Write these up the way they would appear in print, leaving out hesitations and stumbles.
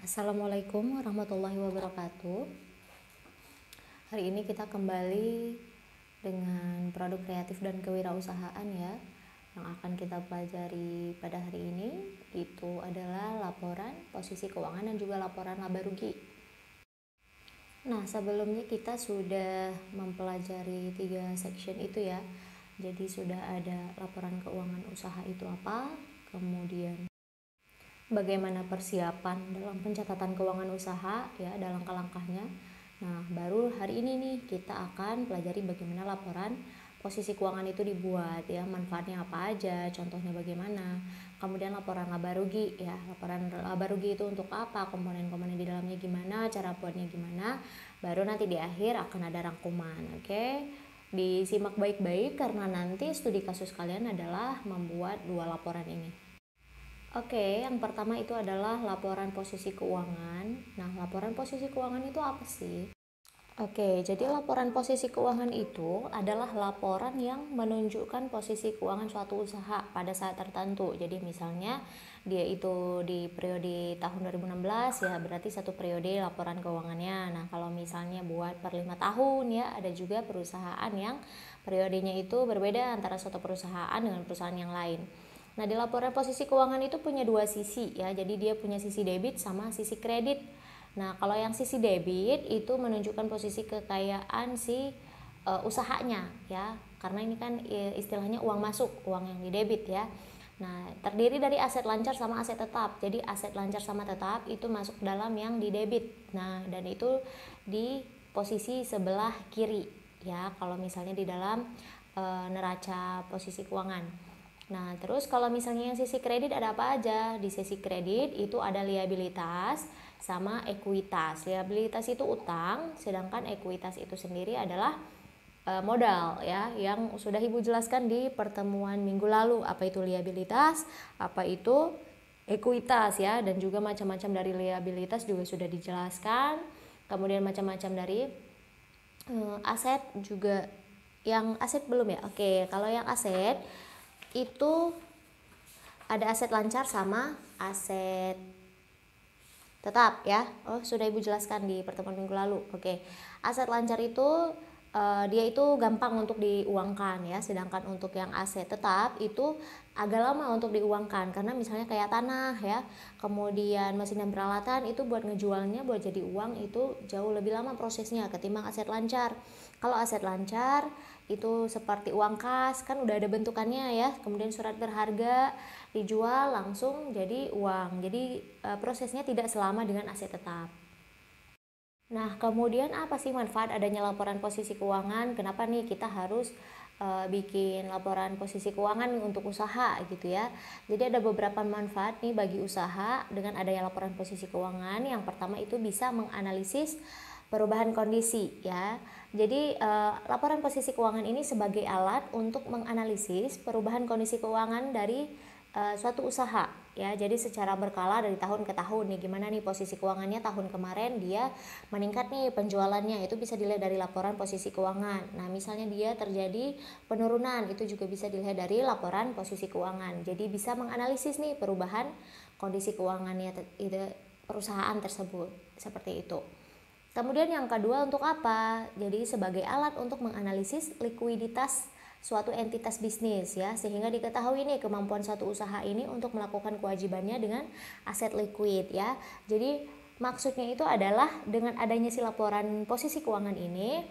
Assalamualaikum warahmatullahi wabarakatuh. Hari ini kita kembali dengan produk kreatif dan kewirausahaan ya. Yang akan kita pelajari pada hari ini itu adalah laporan posisi keuangan dan juga laporan laba rugi. Nah, sebelumnya kita sudah mempelajari 3 section itu ya. Jadi sudah ada laporan keuangan usaha itu apa, kemudian bagaimana persiapan dalam pencatatan keuangan usaha ya, ada langkah-langkahnya. Nah, baru hari ini nih kita akan pelajari bagaimana laporan posisi keuangan itu dibuat ya, manfaatnya apa aja, contohnya bagaimana. Kemudian laporan laba rugi ya, laporan laba rugi itu untuk apa, komponen-komponen di dalamnya gimana, cara buatnya gimana. Baru nanti di akhir akan ada rangkuman. Oke. Disimak baik-baik karena nanti studi kasus kalian adalah membuat 2 laporan ini. Oke, yang pertama itu adalah laporan posisi keuangan. Nah, laporan posisi keuangan itu apa sih? Oke, jadi laporan posisi keuangan itu adalah laporan yang menunjukkan posisi keuangan suatu usaha pada saat tertentu. Jadi misalnya dia itu di periode tahun 2016 ya, berarti satu periode laporan keuangannya. Nah, kalau misalnya buat per 5 tahun ya, ada juga perusahaan yang periodenya itu berbeda antara suatu perusahaan dengan perusahaan yang lain. Nah, di laporan posisi keuangan itu punya 2 sisi ya. Jadi dia punya sisi debit sama sisi kredit. Nah, kalau yang sisi debit itu menunjukkan posisi kekayaan si usahanya ya. Karena ini kan istilahnya uang masuk, uang yang di debit ya. Nah, terdiri dari aset lancar sama aset tetap. Jadi aset lancar sama tetap itu masuk dalam yang di debit. Nah, dan itu di posisi sebelah kiri ya. Kalau misalnya di dalam neraca posisi keuangan. Nah, terus kalau misalnya yang sisi kredit ada apa aja? Di sisi kredit itu ada liabilitas sama ekuitas. Liabilitas itu utang, sedangkan ekuitas itu sendiri adalah modal ya, yang sudah Ibu jelaskan di pertemuan minggu lalu. Apa itu liabilitas, apa itu ekuitas ya, dan juga macam-macam dari liabilitas juga sudah dijelaskan. Kemudian macam-macam dari aset juga. Yang aset belum ya? Oke, kalau yang aset itu ada aset lancar sama aset tetap ya. Oh, sudah Ibu jelaskan di pertemuan minggu lalu. Oke. Aset lancar itu dia itu gampang untuk diuangkan ya, sedangkan untuk yang aset tetap itu agak lama untuk diuangkan karena misalnya kayak tanah ya, kemudian mesin dan peralatan itu buat ngejualnya buat jadi uang itu jauh lebih lama prosesnya ketimbang aset lancar. Kalau aset lancar itu seperti uang kas kan udah ada bentukannya ya, kemudian surat berharga dijual langsung jadi uang. Jadi prosesnya tidak selama dengan aset tetap. Nah, kemudian apa sih manfaat adanya laporan posisi keuangan? Kenapa nih kita harus bikin laporan posisi keuangan untuk usaha gitu ya? Jadi ada beberapa manfaat nih bagi usaha dengan adanya laporan posisi keuangan. Yang pertama itu bisa menganalisis perubahan kondisi ya. Jadi laporan posisi keuangan ini sebagai alat untuk menganalisis perubahan kondisi keuangan dari suatu usaha ya. Jadi secara berkala dari tahun ke tahun nih, gimana nih posisi keuangannya tahun kemarin dia meningkat nih penjualannya, itu bisa dilihat dari laporan posisi keuangan. Nah, misalnya dia terjadi penurunan, itu juga bisa dilihat dari laporan posisi keuangan. Jadi bisa menganalisis nih perubahan kondisi keuangannya perusahaan tersebut, seperti itu. Kemudian yang kedua untuk apa? Jadi sebagai alat untuk menganalisis likuiditas suatu entitas bisnis ya, sehingga diketahui nih kemampuan satu usaha ini untuk melakukan kewajibannya dengan aset likuid ya. Jadi maksudnya itu adalah dengan adanya si laporan posisi keuangan ini,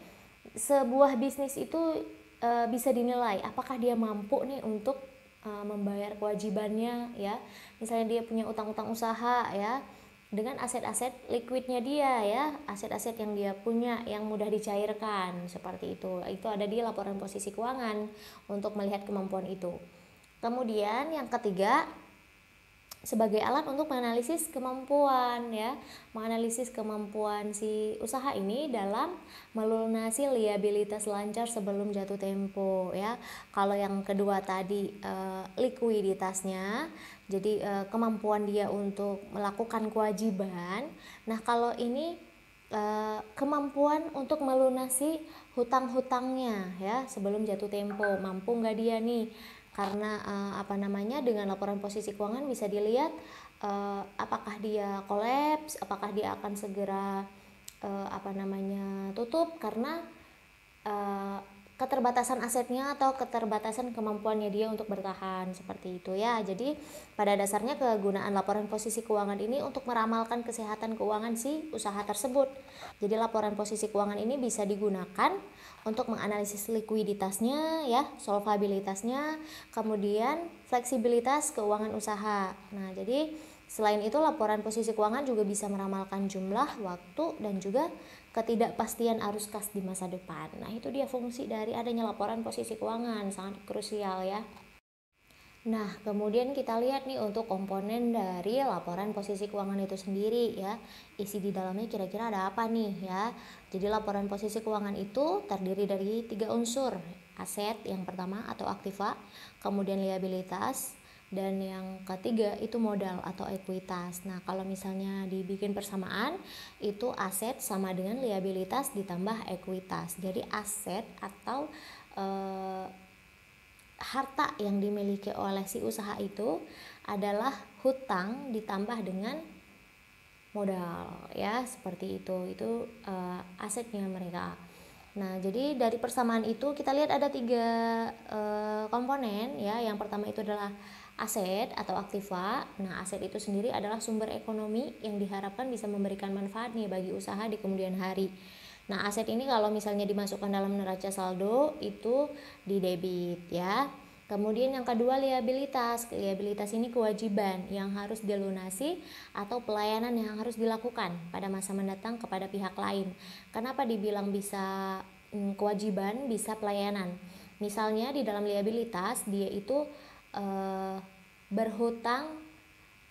sebuah bisnis itu bisa dinilai apakah dia mampu nih untuk membayar kewajibannya ya. Misalnya dia punya utang-utang usaha ya, dengan aset-aset liquidnya dia ya, aset-aset yang dia punya yang mudah dicairkan seperti itu ada di laporan posisi keuangan untuk melihat kemampuan itu. Kemudian yang ketiga sebagai alat untuk menganalisis kemampuan ya, menganalisis kemampuan si usaha ini dalam melunasi liabilitas lancar sebelum jatuh tempo ya. Kalau yang kedua tadi likuiditasnya, jadi kemampuan dia untuk melakukan kewajiban. Nah, kalau ini kemampuan untuk melunasi hutang-hutangnya ya sebelum jatuh tempo, mampu nggak dia nih, karena dengan laporan posisi keuangan bisa dilihat apakah dia kolaps, apakah dia akan segera tutup karena keterbatasan asetnya atau keterbatasan kemampuannya dia untuk bertahan, seperti itu ya. Jadi pada dasarnya kegunaan laporan posisi keuangan ini untuk meramalkan kesehatan keuangan si usaha tersebut. Jadi laporan posisi keuangan ini bisa digunakan untuk menganalisis likuiditasnya ya, solvabilitasnya, kemudian fleksibilitas keuangan usaha. Nah, jadi selain itu laporan posisi keuangan juga bisa meramalkan jumlah, waktu, dan juga ketidakpastian arus kas di masa depan. Nah, itu dia fungsi dari adanya laporan posisi keuangan, sangat krusial ya. Nah, kemudian kita lihat nih untuk komponen dari laporan posisi keuangan itu sendiri ya. Isi di dalamnya kira-kira ada apa nih ya. Jadi laporan posisi keuangan itu terdiri dari 3 unsur. Aset yang pertama atau aktiva, kemudian liabilitas, dan yang ketiga itu modal atau ekuitas. Nah, kalau misalnya dibikin persamaan, itu aset sama dengan liabilitas ditambah ekuitas. Jadi aset atau harta yang dimiliki oleh si usaha itu adalah hutang ditambah dengan modal ya, seperti itu asetnya mereka. Nah, jadi dari persamaan itu kita lihat ada 3 komponen ya. Yang pertama itu adalah aset atau aktiva. Nah, aset itu sendiri adalah sumber ekonomi yang diharapkan bisa memberikan manfaat nih bagi usaha di kemudian hari. Nah, aset ini kalau misalnya dimasukkan dalam neraca saldo itu di debit ya. Kemudian yang kedua liabilitas. Liabilitas ini kewajiban yang harus dilunasi atau pelayanan yang harus dilakukan pada masa mendatang kepada pihak lain. Kenapa dibilang bisa kewajiban, bisa pelayanan? Misalnya di dalam liabilitas dia itu berhutang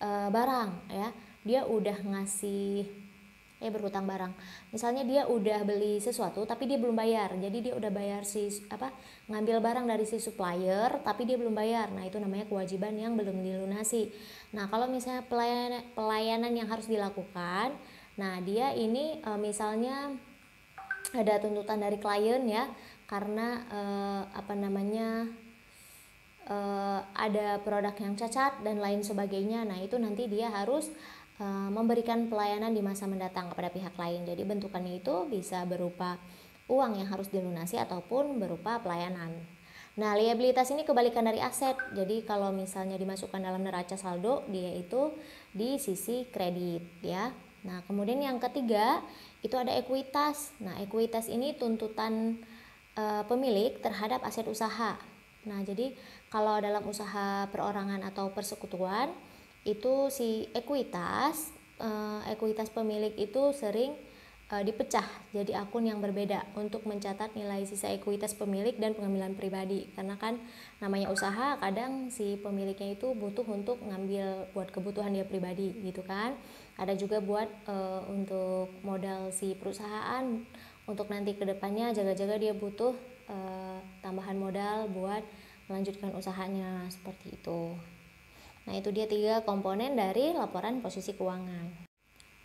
barang ya. Dia udah ngasih berhutang barang. Misalnya dia udah beli sesuatu tapi dia belum bayar. Jadi dia udah bayar ngambil barang dari si supplier tapi dia belum bayar. Nah, itu namanya kewajiban yang belum dilunasi. Nah, kalau misalnya pelayanan yang harus dilakukan, nah dia ini misalnya ada tuntutan dari klien ya, karena ada produk yang cacat dan lain sebagainya. Nah, itu nanti dia harus memberikan pelayanan di masa mendatang kepada pihak lain. Jadi bentukannya itu bisa berupa uang yang harus dilunasi ataupun berupa pelayanan. Nah, liabilitas ini kebalikan dari aset. Jadi kalau misalnya dimasukkan dalam neraca saldo, dia itu di sisi kredit ya. Nah, kemudian yang ketiga itu ada ekuitas. Nah, ekuitas ini tuntutan pemilik terhadap aset usaha. Nah, jadi kalau dalam usaha perorangan atau persekutuan itu si ekuitas pemilik itu sering dipecah jadi akun yang berbeda untuk mencatat nilai sisa ekuitas pemilik dan pengambilan pribadi, karena kan namanya usaha kadang si pemiliknya itu butuh untuk ngambil buat kebutuhan dia pribadi gitu kan, ada juga buat untuk modal si perusahaan untuk nanti kedepannya jaga-jaga dia butuh tambahan modal buat melanjutkan usahanya, seperti itu. Nah, itu dia 3 komponen dari laporan posisi keuangan.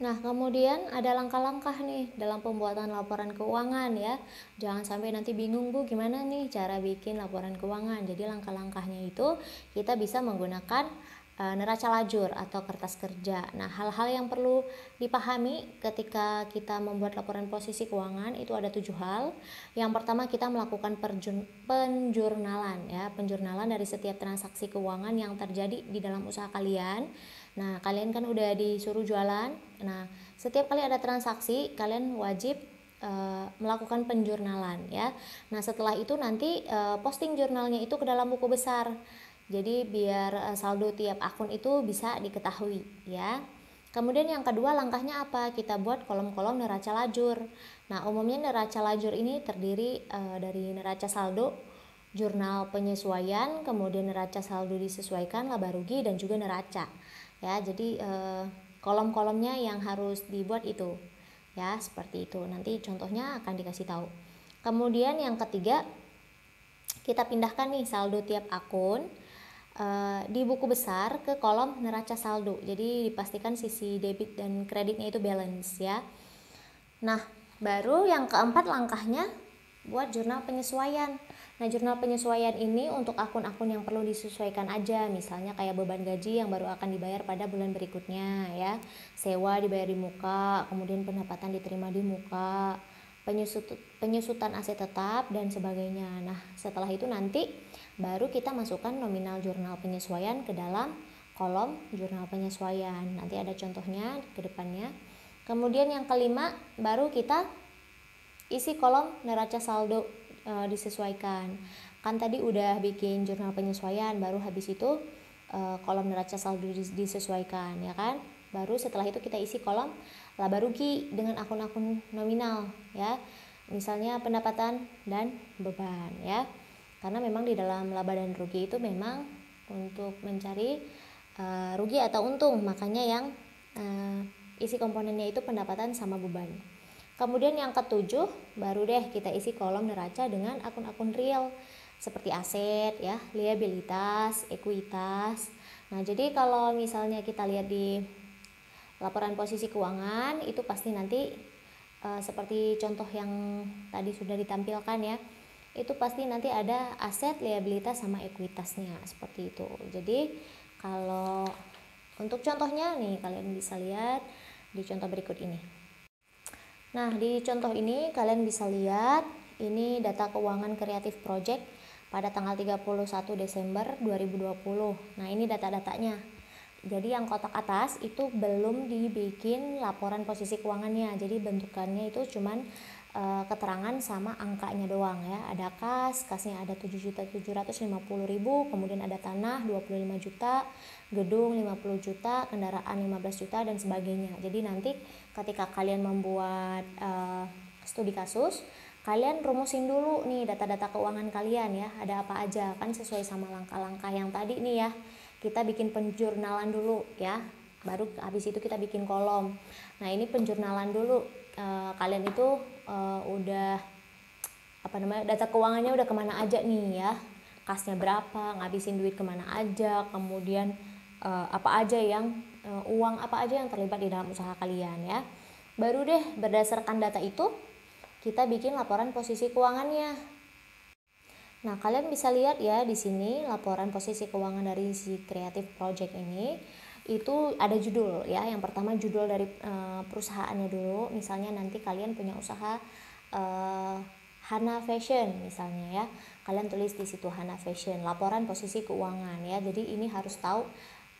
Nah, kemudian ada langkah-langkah nih dalam pembuatan laporan keuangan ya. Jangan sampai nanti bingung, Bu, gimana nih cara bikin laporan keuangan. Jadi langkah-langkahnya itu kita bisa menggunakan neraca lajur atau kertas kerja. Nah, hal-hal yang perlu dipahami ketika kita membuat laporan posisi keuangan itu ada 7 hal. Yang pertama, kita melakukan penjurnalan ya, penjurnalan dari setiap transaksi keuangan yang terjadi di dalam usaha kalian. Nah, kalian kan udah disuruh jualan. Nah, setiap kali ada transaksi, kalian wajib melakukan penjurnalan ya. Nah, setelah itu nanti posting jurnalnya itu ke dalam buku besar. Jadi biar saldo tiap akun itu bisa diketahui ya. Kemudian yang kedua langkahnya apa? Kita buat kolom-kolom neraca lajur. Nah, umumnya neraca lajur ini terdiri dari neraca saldo, jurnal penyesuaian, kemudian neraca saldo disesuaikan, laba rugi, dan juga neraca. Ya, jadi kolom-kolomnya yang harus dibuat itu. Ya, seperti itu. Nanti contohnya akan dikasih tahu. Kemudian yang ketiga, kita pindahkan nih saldo tiap akun di buku besar ke kolom neraca saldo. Jadi dipastikan sisi debit dan kreditnya itu balance ya. Nah, baru yang keempat langkahnya buat jurnal penyesuaian. Nah, jurnal penyesuaian ini untuk akun-akun yang perlu disesuaikan aja, misalnya kayak beban gaji yang baru akan dibayar pada bulan berikutnya ya, sewa dibayar di muka, kemudian pendapatan diterima di muka, penyusutan aset tetap dan sebagainya. Nah, setelah itu nanti baru kita masukkan nominal jurnal penyesuaian ke dalam kolom jurnal penyesuaian. Nanti ada contohnya ke depannya. Kemudian yang kelima baru kita isi kolom neraca saldo disesuaikan. Kan tadi udah bikin jurnal penyesuaian, baru habis itu kolom neraca saldo disesuaikan ya kan. Baru setelah itu kita isi kolom laba rugi dengan akun-akun nominal ya. Misalnya pendapatan dan beban ya. Karena memang di dalam laba dan rugi itu memang untuk mencari rugi atau untung, makanya yang isi komponennya itu pendapatan sama beban. Kemudian yang ketujuh baru deh kita isi kolom neraca dengan akun-akun real seperti aset ya, liabilitas, ekuitas. Nah, jadi kalau misalnya kita lihat di laporan posisi keuangan itu pasti nanti seperti contoh yang tadi sudah ditampilkan ya. Itu pasti nanti ada aset, liabilitas sama ekuitasnya seperti itu. Jadi kalau untuk contohnya nih kalian bisa lihat di contoh berikut ini. Nah, di contoh ini kalian bisa lihat ini data keuangan kreatif project pada tanggal 31 Desember 2020. Nah, ini data-datanya. Jadi yang kotak atas itu belum dibikin laporan posisi keuangannya. Jadi bentukannya itu cuman keterangan sama angkanya doang ya. Ada kasnya ada 7.750.000, kemudian ada tanah 25 juta, gedung 50 juta, kendaraan 15 juta dan sebagainya. Jadi nanti ketika kalian membuat studi kasus, kalian rumusin dulu nih data-data keuangan kalian ya, ada apa aja, kan sesuai sama langkah-langkah yang tadi nih ya. Kita bikin penjurnalan dulu ya, baru habis itu kita bikin kolom. Nah, ini penjurnalan dulu. Kalian itu udah data keuangannya udah kemana aja nih ya, kasnya berapa, ngabisin duit kemana aja, kemudian apa aja yang uang apa aja yang terlibat di dalam usaha kalian ya. Baru deh berdasarkan data itu kita bikin laporan posisi keuangannya. Nah, kalian bisa lihat ya di sini laporan posisi keuangan dari si Creative Project ini itu ada judul ya. Yang pertama judul dari perusahaannya dulu. Misalnya nanti kalian punya usaha Hana Fashion misalnya ya. Kalian tulis di situ Hana Fashion, laporan posisi keuangan ya. Jadi ini harus tahu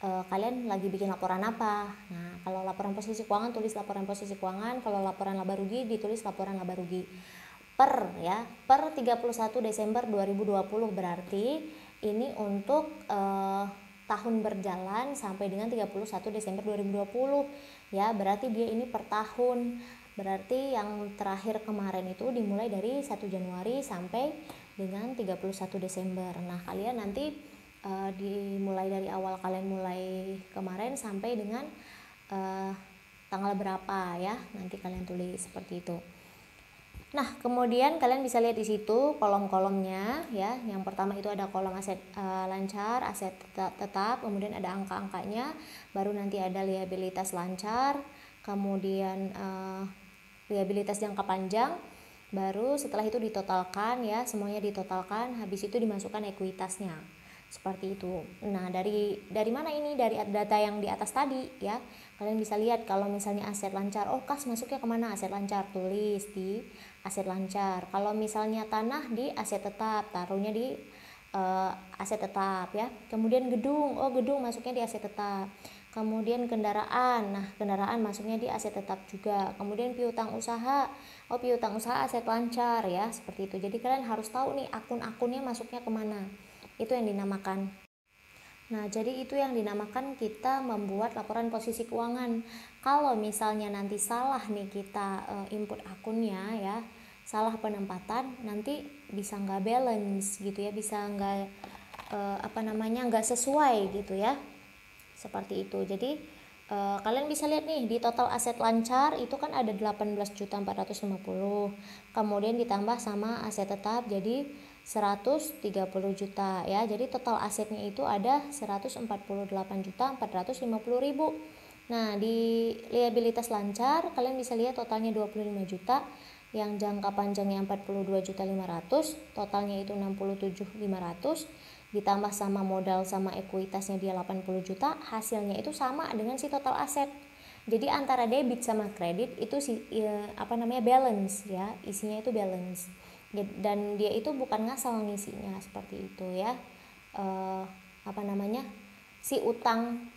kalian lagi bikin laporan apa. Nah, kalau laporan posisi keuangan tulis laporan posisi keuangan, kalau laporan laba rugi ditulis laporan laba rugi. Per 31 Desember 2020 berarti ini untuk tahun berjalan sampai dengan 31 Desember 2020 ya, berarti dia ini per tahun. Berarti yang terakhir kemarin itu dimulai dari 1 Januari sampai dengan 31 Desember. Nah, kalian nanti dimulai dari awal kalian mulai kemarin sampai dengan tanggal berapa ya, nanti kalian tulis seperti itu. Nah, kemudian kalian bisa lihat di situ kolom-kolomnya ya. Yang pertama itu ada kolom aset lancar, aset tetap, kemudian ada angka-angkanya, baru nanti ada liabilitas lancar, kemudian liabilitas jangka panjang, baru setelah itu ditotalkan ya, semuanya ditotalkan, habis itu dimasukkan ekuitasnya. Seperti itu. Nah, dari mana ini? Dari data yang di atas tadi ya. Kalian bisa lihat kalau misalnya aset lancar, oh kas masuknya kemana? Aset lancar, tulis di aset lancar. Kalau misalnya tanah di aset tetap, taruhnya di aset tetap ya. Kemudian gedung, oh gedung masuknya di aset tetap. Kemudian kendaraan, nah kendaraan masuknya di aset tetap juga. Kemudian piutang usaha, oh piutang usaha aset lancar ya, seperti itu. Jadi kalian harus tahu nih akun-akunnya masuknya kemana. Itu yang dinamakan. Nah, jadi itu yang dinamakan kita membuat laporan posisi keuangan. Kalau misalnya nanti salah nih kita input akunnya ya, salah penempatan, nanti bisa nggak balance gitu ya, bisa nggak nggak sesuai gitu ya, seperti itu. Jadi kalian bisa lihat nih di total aset lancar itu kan ada 18.450, kemudian ditambah sama aset tetap jadi 130 juta ya. Jadi total asetnya itu ada 148.450.000. Nah, di liabilitas lancar kalian bisa lihat totalnya 25 juta, yang jangka panjangnya 42.500.000, totalnya itu 67.500, ditambah sama modal sama ekuitasnya dia 80 juta, hasilnya itu sama dengan si total aset. Jadi antara debit sama kredit itu balance ya, isinya itu balance. Dan dia itu bukan ngasal ngisinya seperti itu ya. Si utang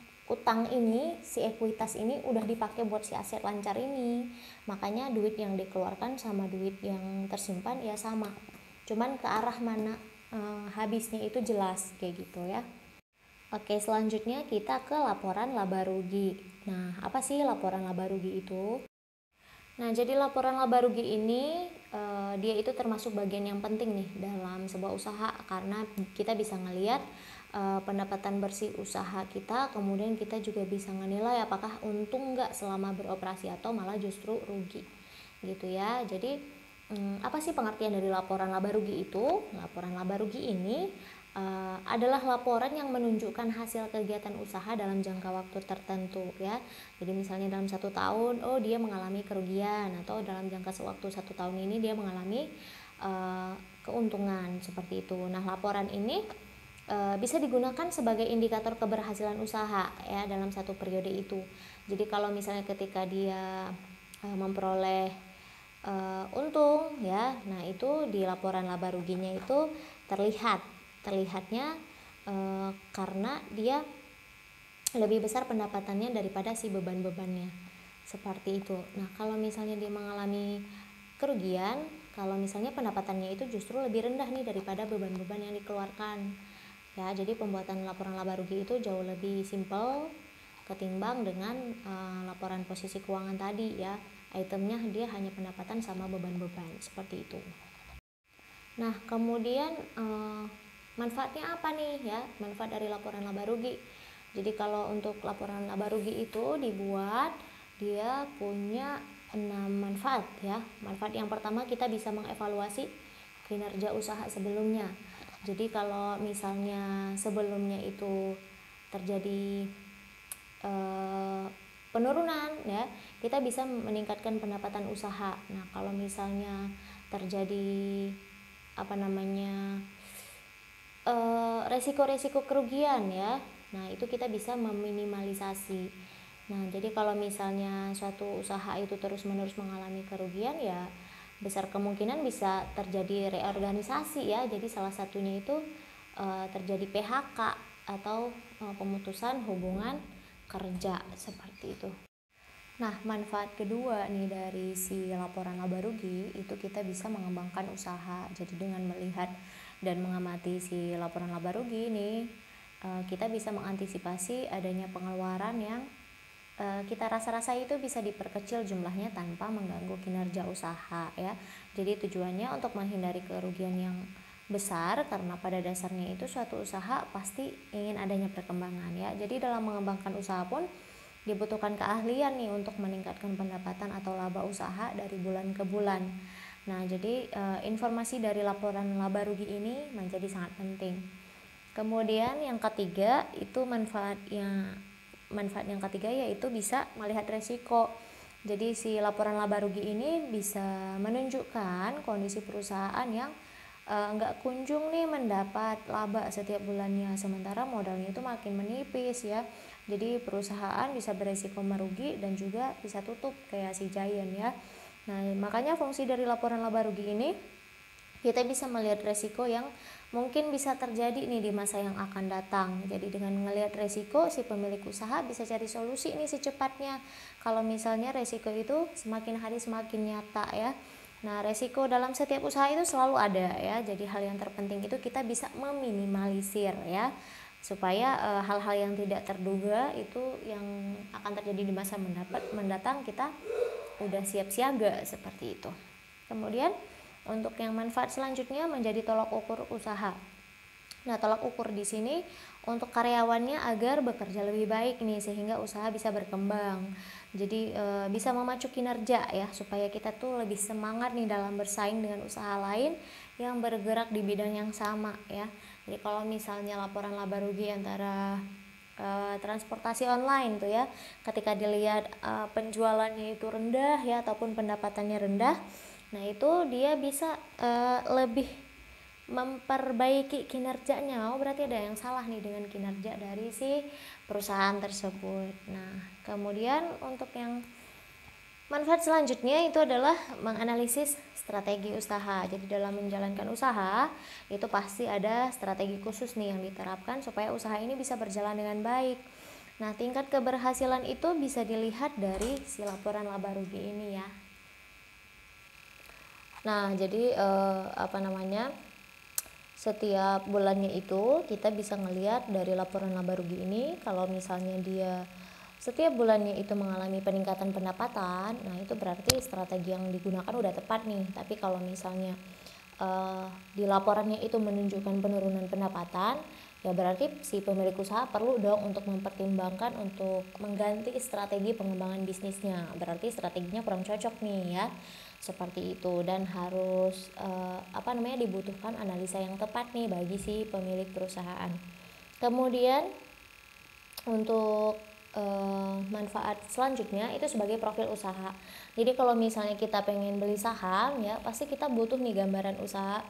ini, si ekuitas ini udah dipakai buat si aset lancar ini, makanya duit yang dikeluarkan sama duit yang tersimpan ya sama, cuman ke arah mana habisnya itu jelas kayak gitu ya. Oke, selanjutnya kita ke laporan laba rugi. Nah, apa sih laporan laba rugi itu? Nah, jadi laporan laba rugi ini dia itu termasuk bagian yang penting nih dalam sebuah usaha, karena kita bisa ngelihat pendapatan bersih usaha kita, kemudian kita juga bisa menilai apakah untung nggak selama beroperasi atau malah justru rugi gitu ya. Jadi apa sih pengertian dari laporan laba rugi itu? Laporan laba rugi ini adalah laporan yang menunjukkan hasil kegiatan usaha dalam jangka waktu tertentu ya. Jadi misalnya dalam 1 tahun, dia mengalami kerugian, atau dalam jangka waktu 1 tahun ini dia mengalami keuntungan seperti itu. Nah, laporan ini bisa digunakan sebagai indikator keberhasilan usaha ya dalam satu periode itu. Jadi kalau misalnya ketika dia memperoleh untung ya, nah itu di laporan laba ruginya itu terlihatnya karena dia lebih besar pendapatannya daripada si beban-bebannya seperti itu. Nah, kalau misalnya dia mengalami kerugian, kalau misalnya pendapatannya itu justru lebih rendah nih daripada beban-beban yang dikeluarkan ya. Jadi pembuatan laporan laba rugi itu jauh lebih simpel ketimbang dengan laporan posisi keuangan tadi ya, itemnya dia hanya pendapatan sama beban-beban seperti itu. Nah, kemudian manfaatnya apa nih ya, manfaat dari laporan laba rugi? Jadi kalau untuk laporan laba rugi itu dibuat, dia punya 6 manfaat ya. Manfaat yang pertama, kita bisa mengevaluasi kinerja usaha sebelumnya. Jadi kalau misalnya sebelumnya itu terjadi penurunan ya, kita bisa meningkatkan pendapatan usaha. Nah, kalau misalnya terjadi resiko-resiko kerugian ya, nah itu kita bisa meminimalisasi. Nah, jadi kalau misalnya suatu usaha itu terus-menerus mengalami kerugian ya, besar kemungkinan bisa terjadi reorganisasi ya. Jadi salah satunya itu terjadi PHK atau pemutusan hubungan kerja seperti itu. Nah, manfaat kedua nih dari si laporan laba rugi itu kita bisa mengembangkan usaha. Jadi dengan melihat dan mengamati si laporan laba rugi ini, kita bisa mengantisipasi adanya pengeluaran yang kita rasa-rasa itu bisa diperkecil jumlahnya tanpa mengganggu kinerja usaha ya. Jadi tujuannya untuk menghindari kerugian yang besar, karena pada dasarnya itu suatu usaha pasti ingin adanya perkembangan ya. Jadi dalam mengembangkan usaha pun dibutuhkan keahlian nih untuk meningkatkan pendapatan atau laba usaha dari bulan ke bulan. Nah, jadi informasi dari laporan laba rugi ini menjadi sangat penting. Kemudian yang ketiga itu manfaat yang ketiga yaitu bisa melihat resiko. Jadi si laporan laba rugi ini bisa menunjukkan kondisi perusahaan yang nggak kunjung nih mendapat laba setiap bulannya, sementara modalnya itu makin menipis ya. Jadi perusahaan bisa beresiko merugi dan juga bisa tutup kayak si Giant ya. Nah, makanya fungsi dari laporan laba rugi ini, kita bisa melihat resiko yang mungkin bisa terjadi nih di masa yang akan datang. Jadi dengan melihat resiko, si pemilik usaha bisa cari solusi nih secepatnya. Kalau misalnya resiko itu semakin hari semakin nyata ya. Nah, resiko dalam setiap usaha itu selalu ada ya. Jadi hal yang terpenting itu kita bisa meminimalisir ya, supaya hal-hal yang tidak terduga itu yang akan terjadi di masa mendatang kita udah siap siaga seperti itu. Kemudian untuk yang manfaat selanjutnya menjadi tolak ukur usaha. Nah, tolak ukur di sini untuk karyawannya agar bekerja lebih baik nih, sehingga usaha bisa berkembang. Jadi bisa memacu kinerja ya, supaya kita tuh lebih semangat nih dalam bersaing dengan usaha lain yang bergerak di bidang yang sama ya. Jadi kalau misalnya laporan laba rugi antara transportasi online tuh ya, ketika dilihat penjualannya itu rendah ya ataupun pendapatannya rendah, Nah itu dia bisa lebih memperbaiki kinerjanya. Oh berarti ada yang salah nih dengan kinerja dari si perusahaan tersebut. Nah kemudian untuk yang manfaat selanjutnya itu adalah menganalisis strategi usaha. Jadi dalam menjalankan usaha itu pasti ada strategi khusus nih yang diterapkan supaya usaha ini bisa berjalan dengan baik. Nah tingkat keberhasilan itu bisa dilihat dari si laporan laba rugi ini ya. Nah jadi setiap bulannya itu kita bisa ngelihat dari laporan laba rugi ini, kalau misalnya dia setiap bulannya itu mengalami peningkatan pendapatan, nah itu berarti strategi yang digunakan udah tepat nih. Tapi kalau misalnya di laporannya itu menunjukkan penurunan pendapatan, ya berarti si pemilik usaha perlu dong untuk mempertimbangkan untuk mengganti strategi pengembangan bisnisnya. Berarti strateginya kurang cocok nih ya, seperti itu. Dan harus dibutuhkan analisa yang tepat nih bagi si pemilik perusahaan. Kemudian untuk manfaat selanjutnya itu sebagai profil usaha. Jadi kalau misalnya kita pengen beli saham ya, pasti kita butuh nih gambaran usaha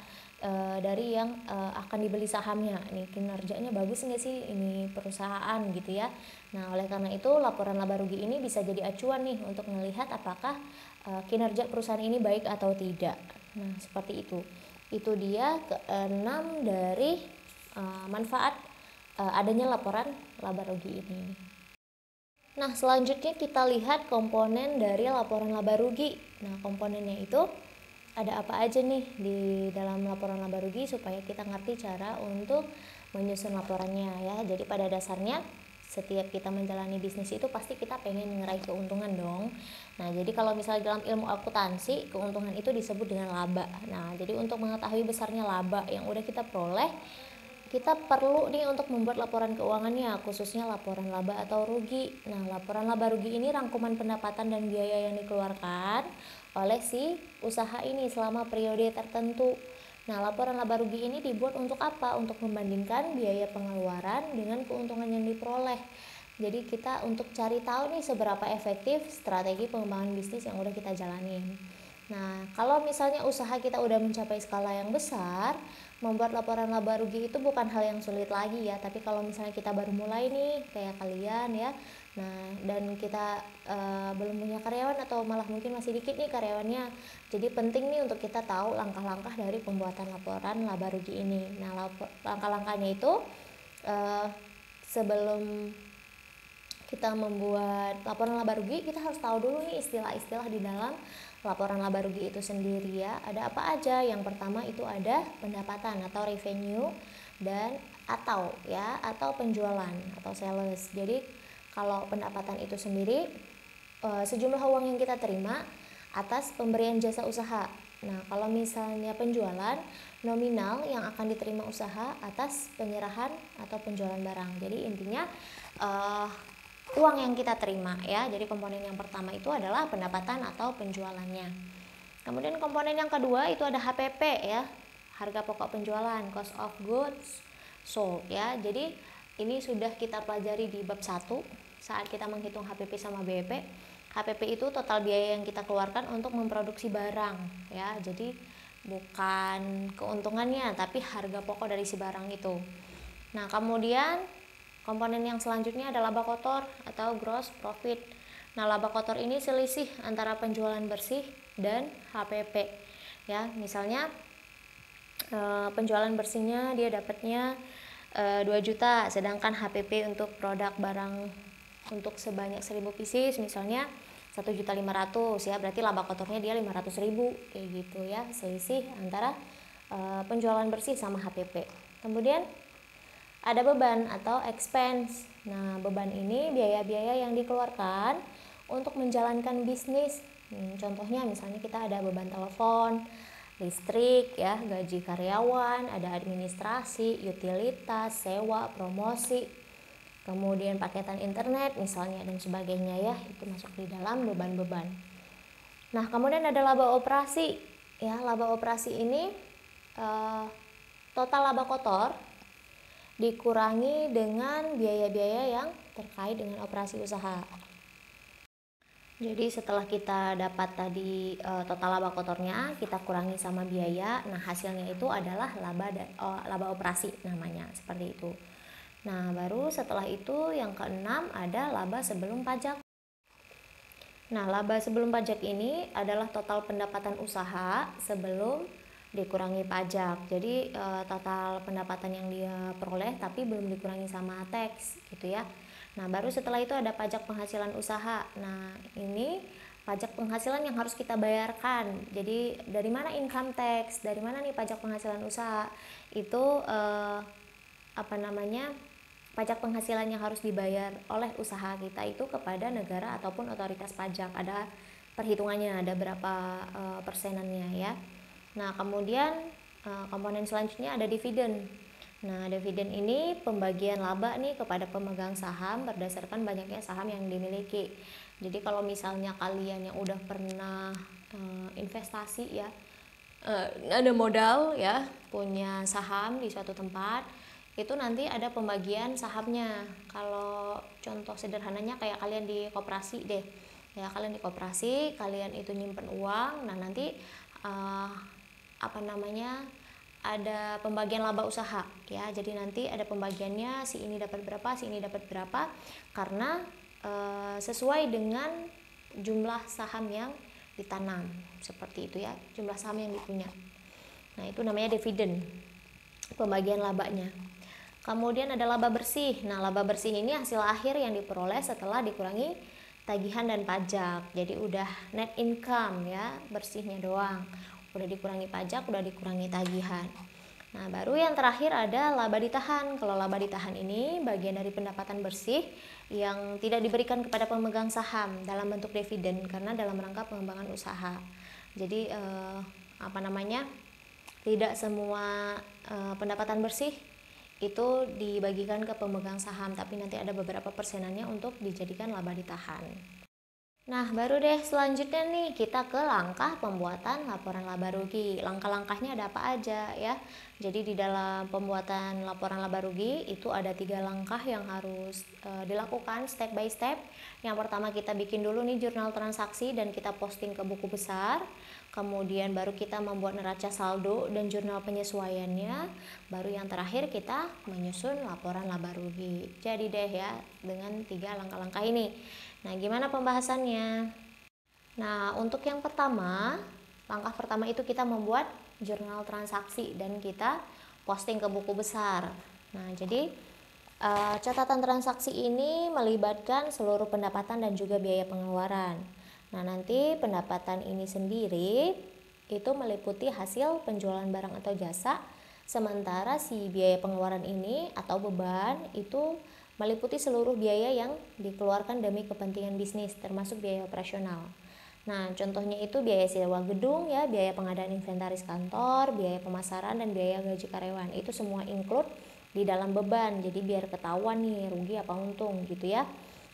dari yang akan dibeli sahamnya. Nih kinerjanya bagus nggak sih ini perusahaan gitu ya. Nah oleh karena itu laporan laba rugi ini bisa jadi acuan nih untuk melihat apakah kinerja perusahaan ini baik atau tidak. Nah seperti itu. Itu dia keenam dari manfaat adanya laporan laba rugi ini. Nah selanjutnya kita lihat komponen dari laporan laba rugi. Nah komponennya itu ada apa aja nih di dalam laporan laba rugi supaya kita ngerti cara untuk menyusun laporannya ya. Jadi pada dasarnya setiap kita menjalani bisnis itu pasti kita pengen ngeraih keuntungan dong. Nah jadi kalau misalnya dalam ilmu akuntansi, keuntungan itu disebut dengan laba. Nah jadi untuk mengetahui besarnya laba yang udah kita peroleh, kita perlu nih untuk membuat laporan keuangannya, khususnya laporan laba atau rugi. Nah laporan laba rugi ini rangkuman pendapatan dan biaya yang dikeluarkan oleh si usaha ini selama periode tertentu. Nah laporan laba rugi ini dibuat untuk apa? Untuk membandingkan biaya pengeluaran dengan keuntungan yang diperoleh. Jadi kita untuk cari tahu nih seberapa efektif strategi pengembangan bisnis yang udah kita jalanin. Nah, kalau misalnya usaha kita udah mencapai skala yang besar, membuat laporan laba rugi itu bukan hal yang sulit lagi ya. Tapi kalau misalnya kita baru mulai nih, kayak kalian ya, nah dan kita belum punya karyawan atau malah mungkin masih dikit nih karyawannya, jadi penting nih untuk kita tahu langkah-langkah dari pembuatan laporan laba rugi ini. Nah, langkah-langkahnya itu sebelum kita membuat laporan laba rugi, kita harus tahu dulu nih istilah-istilah di dalam laporan laba rugi itu sendiri ya. Ada apa aja? Yang pertama itu ada pendapatan atau revenue dan atau penjualan atau sales. Jadi kalau pendapatan itu sendiri sejumlah uang yang kita terima atas pemberian jasa usaha. Nah, kalau misalnya penjualan, nominal yang akan diterima usaha atas penyerahan atau penjualan barang. Jadi intinya uang yang kita terima ya. Jadi komponen yang pertama itu adalah pendapatan atau penjualannya. Kemudian komponen yang kedua itu ada HPP ya, harga pokok penjualan, cost of goods sold ya. Jadi ini sudah kita pelajari di bab 1 saat kita menghitung HPP sama BEP. HPP itu total biaya yang kita keluarkan untuk memproduksi barang ya. Jadi bukan keuntungannya tapi harga pokok dari si barang itu. Nah, kemudian komponen yang selanjutnya adalah laba kotor atau gross profit. Nah, laba kotor ini selisih antara penjualan bersih dan HPP. Ya, misalnya penjualan bersihnya dia dapatnya 2 juta, sedangkan HPP untuk produk barang untuk sebanyak 1000 pieces misalnya 1.500.000 ya, berarti laba kotornya dia 500.000 kayak gitu ya, selisih antara penjualan bersih sama HPP. Kemudian ada beban atau expense. Nah, beban ini biaya-biaya yang dikeluarkan untuk menjalankan bisnis. Contohnya misalnya kita ada beban telepon, listrik ya, gaji karyawan, ada administrasi, utilitas, sewa, promosi, kemudian paketan internet misalnya dan sebagainya ya, itu masuk di dalam beban-beban. Nah, kemudian ada laba operasi. Ya, laba operasi ini total laba kotor dikurangi dengan biaya-biaya yang terkait dengan operasi usaha. Jadi setelah kita dapat tadi total laba kotornya, kita kurangi sama biaya. Nah, hasilnya itu adalah laba operasi namanya, seperti itu. Nah, baru setelah itu yang keenam ada laba sebelum pajak. Nah, laba sebelum pajak ini adalah total pendapatan usaha sebelum dikurangi pajak. Jadi total pendapatan yang dia peroleh tapi belum dikurangi sama tax gitu ya. Nah, baru setelah itu ada pajak penghasilan usaha. Nah, ini pajak penghasilan yang harus kita bayarkan. Jadi dari mana income tax, dari mana nih pajak penghasilan usaha? Itu pajak penghasilan yang harus dibayar oleh usaha kita itu kepada negara ataupun otoritas pajak. Ada perhitungannya, ada berapa persenannya ya. Nah, kemudian komponen selanjutnya ada dividen. Nah, dividen ini pembagian laba nih kepada pemegang saham berdasarkan banyaknya saham yang dimiliki. Jadi kalau misalnya kalian yang udah pernah investasi ya, ada modal ya, punya saham di suatu tempat, itu nanti ada pembagian sahamnya. Kalau contoh sederhananya kayak kalian di koperasi deh. Ya, kalian di koperasi, kalian itu nyimpen uang, nah nanti ada pembagian laba usaha ya. Jadi nanti ada pembagiannya, si ini dapat berapa, si ini dapat berapa, karena sesuai dengan jumlah saham yang ditanam, seperti itu ya, jumlah saham yang dipunya. Nah, itu namanya dividen, pembagian labanya. Kemudian ada laba bersih. Nah, laba bersih ini hasil akhir yang diperoleh setelah dikurangi tagihan dan pajak. Jadi udah net income ya, bersihnya doang. Udah dikurangi pajak, udah dikurangi tagihan. Nah, baru yang terakhir ada laba ditahan. Kalau laba ditahan ini bagian dari pendapatan bersih yang tidak diberikan kepada pemegang saham dalam bentuk dividen karena dalam rangka pengembangan usaha. Jadi tidak semua pendapatan bersih itu dibagikan ke pemegang saham, tapi nanti ada beberapa persenannya untuk dijadikan laba ditahan. Nah, baru deh selanjutnya nih kita ke langkah pembuatan laporan laba rugi. Langkah-langkahnya ada apa aja ya. Jadi di dalam pembuatan laporan laba rugi itu ada 3 langkah yang harus dilakukan step by step. Yang pertama kita bikin dulu nih jurnal transaksi dan kita posting ke buku besar. Kemudian baru kita membuat neraca saldo dan jurnal penyesuaiannya. Baru yang terakhir kita menyusun laporan laba rugi. Jadi deh ya dengan 3 langkah-langkah ini. Nah, gimana pembahasannya? Nah, untuk yang pertama, langkah pertama itu kita membuat jurnal transaksi dan kita posting ke buku besar. Nah, jadi catatan transaksi ini melibatkan seluruh pendapatan dan juga biaya pengeluaran. Nah, nanti pendapatan ini sendiri itu meliputi hasil penjualan barang atau jasa, sementara si biaya pengeluaran ini atau beban itu meliputi seluruh biaya yang dikeluarkan demi kepentingan bisnis, termasuk biaya operasional. Nah, contohnya itu biaya sewa gedung ya, biaya pengadaan inventaris kantor, biaya pemasaran, dan biaya gaji karyawan. Itu semua include di dalam beban, jadi biar ketahuan nih rugi apa untung gitu ya.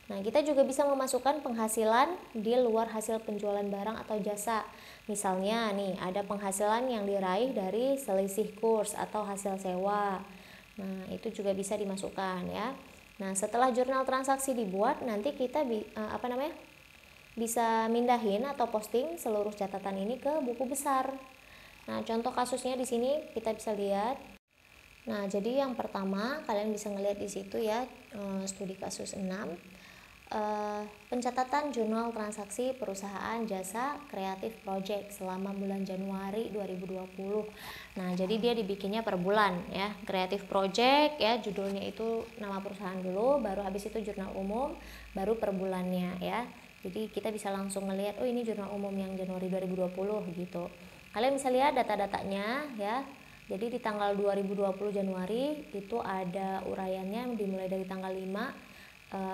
Nah, kita juga bisa memasukkan penghasilan di luar hasil penjualan barang atau jasa. Misalnya nih, ada penghasilan yang diraih dari selisih kurs atau hasil sewa. Nah, itu juga bisa dimasukkan ya. Nah, setelah jurnal transaksi dibuat, nanti kita bisa mindahin atau posting seluruh catatan ini ke buku besar. Nah, contoh kasusnya di sini kita bisa lihat. Nah, jadi yang pertama kalian bisa ngelihat di situ ya, studi kasus 6. Pencatatan jurnal transaksi perusahaan jasa kreatif project selama bulan Januari 2020. Nah, jadi dia dibikinnya per bulan ya. Kreatif project ya, judulnya itu nama perusahaan dulu, baru habis itu jurnal umum, baru per bulannya ya. Jadi kita bisa langsung ngelihat, oh ini jurnal umum yang Januari 2020 gitu. Kalian bisa lihat data-datanya ya. Jadi di tanggal 2020 Januari itu ada uraiannya dimulai dari tanggal 5.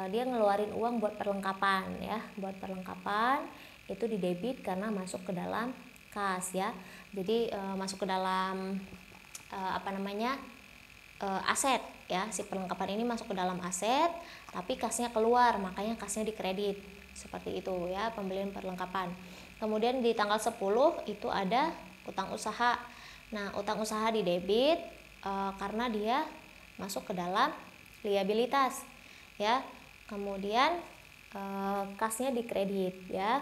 Dia ngeluarin uang buat perlengkapan ya, buat perlengkapan itu di debit karena masuk ke dalam kas ya. Jadi masuk ke dalam aset ya, si perlengkapan ini masuk ke dalam aset tapi kasnya keluar, makanya kasnya dikredit, seperti itu ya pembelian perlengkapan. Kemudian di tanggal 10 itu ada utang usaha. Nah, utang usaha di debit karena dia masuk ke dalam liabilitas ya. Kemudian kasnya dikredit ya,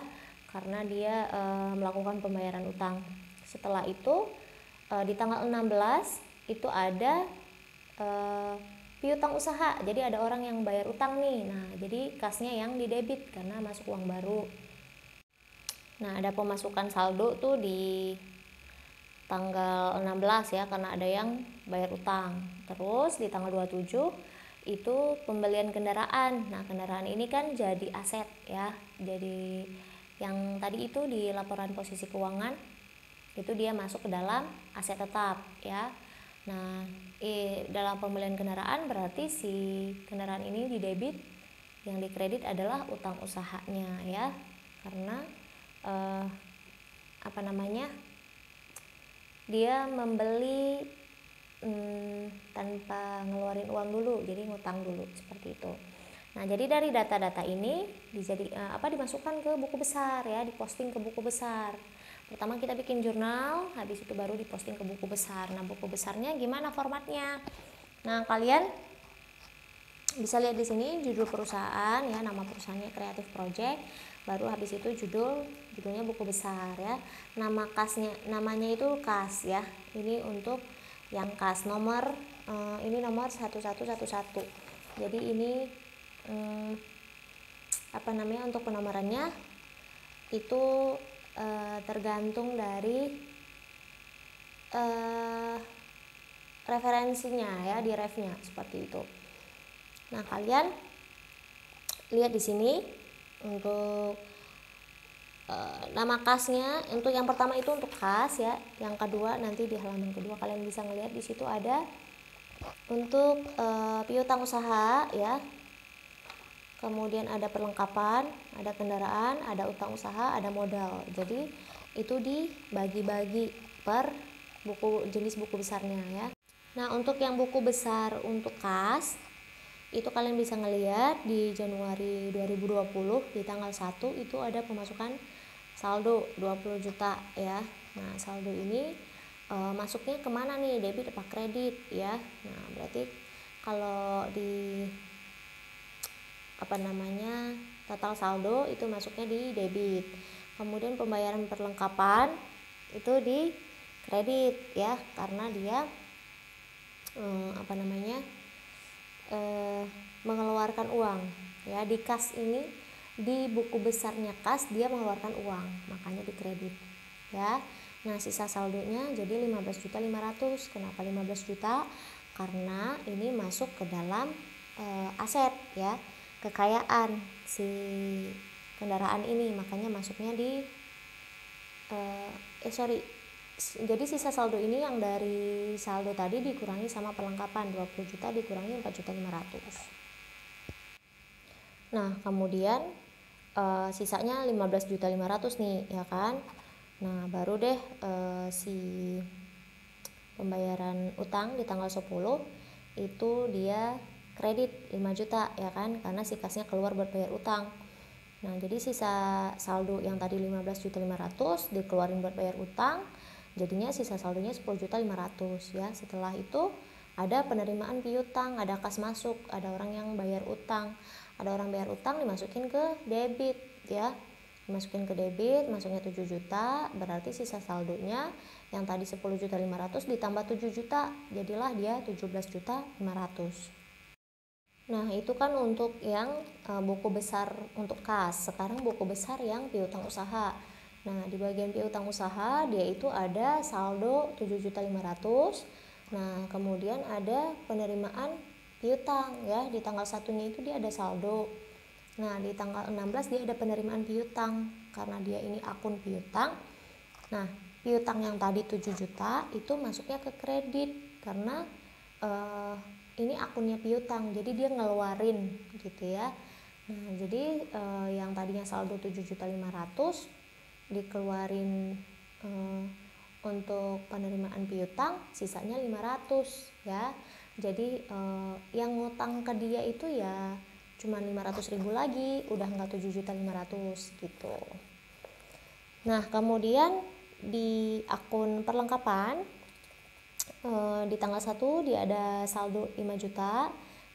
karena dia melakukan pembayaran utang. Setelah itu di tanggal 16 itu ada piutang usaha. Jadi ada orang yang bayar utang nih. Nah, jadi kasnya yang didebit karena masuk uang baru. Nah, ada pemasukan saldo tuh di tanggal 16 ya, karena ada yang bayar utang. Terus di tanggal 27 itu pembelian kendaraan. Nah, kendaraan ini kan jadi aset ya. Jadi yang tadi itu di laporan posisi keuangan itu dia masuk ke dalam aset tetap ya. Nah, dalam pembelian kendaraan berarti si kendaraan ini didebit, yang dikredit adalah utang usahanya ya, karena dia membeli tanpa ngeluarin uang dulu, jadi ngutang dulu seperti itu. Nah, jadi dari data-data ini dimasukkan ke buku besar ya, diposting ke buku besar. Pertama kita bikin jurnal, habis itu baru diposting ke buku besar. Nah, buku besarnya gimana formatnya? Nah, kalian bisa lihat di sini judul perusahaan ya, nama perusahaannya Creative Project. Baru habis itu judulnya buku besar ya. Namanya itu kas ya. Ini untuk yang kas nomor ini nomor 1111. Jadi ini untuk penomorannya itu tergantung dari referensinya ya, di refnya seperti itu. Nah, kalian lihat di sini untuk nama kasnya. Untuk yang pertama itu untuk kas ya, yang kedua nanti di halaman kedua kalian bisa ngelihat di situ ada untuk piutang usaha ya. Kemudian ada perlengkapan, ada kendaraan, ada utang usaha, ada modal. Jadi itu dibagi-bagi per jenis buku besarnya ya. Nah, untuk yang buku besar untuk kas itu kalian bisa ngelihat di Januari 2020 di tanggal 1 itu ada pemasukan saldo 20 juta ya. Nah, saldo ini masuknya kemana nih, debit apa kredit ya. Nah, berarti kalau di total saldo itu masuknya di debit. Kemudian pembayaran perlengkapan itu di kredit ya, karena dia mengeluarkan uang ya. Di kas ini, di buku besarnya kas dia mengeluarkan uang, makanya di kredit ya. Nah, sisa saldonya jadi 15.500.000. Kenapa 15 juta? Karena ini masuk ke dalam aset ya, kekayaan si kendaraan ini, makanya masuknya di jadi sisa saldo ini yang dari saldo tadi dikurangi sama perlengkapan 20 juta dikurangi 4.500.000. Nah, kemudian sisanya 15.500.000 nih ya kan. Nah, baru deh si pembayaran utang di tanggal 10 itu dia kredit 5 juta ya kan, karena si kasnya keluar buat bayar utang. Nah, jadi sisa saldo yang tadi 15.500.000 dikeluarin buat bayar utang, jadinya sisa saldonya 10.500.000 ya. Setelah itu ada penerimaan piutang, ada kas masuk, ada orang yang bayar utang. Ada orang bayar utang dimasukin ke debit ya. Dimasukin ke debit, masuknya 7 juta, berarti sisa saldonya yang tadi 10.500.000 ditambah 7 juta, jadilah dia 17.500.000. Nah, itu kan untuk yang buku besar untuk kas. Sekarang buku besar yang piutang usaha. Nah, di bagian piutang usaha dia itu ada saldo 7.500.000. Nah, kemudian ada penerimaan piutang ya. Di tanggal 1-nya itu dia ada saldo. Nah, di tanggal 16 dia ada penerimaan piutang karena dia ini akun piutang. Nah, piutang yang tadi 7 juta itu masuknya ke kredit karena ini akunnya piutang, jadi dia ngeluarin gitu ya. Nah, jadi yang tadinya saldo 7.500.000 dikeluarin untuk penerimaan piutang, sisanya 500 ya. Jadi yang ngutang ke dia itu ya cuma 500.000 lagi, udah enggak 7.500.000 gitu. Nah, kemudian di akun perlengkapan di tanggal 1 dia ada saldo 5 juta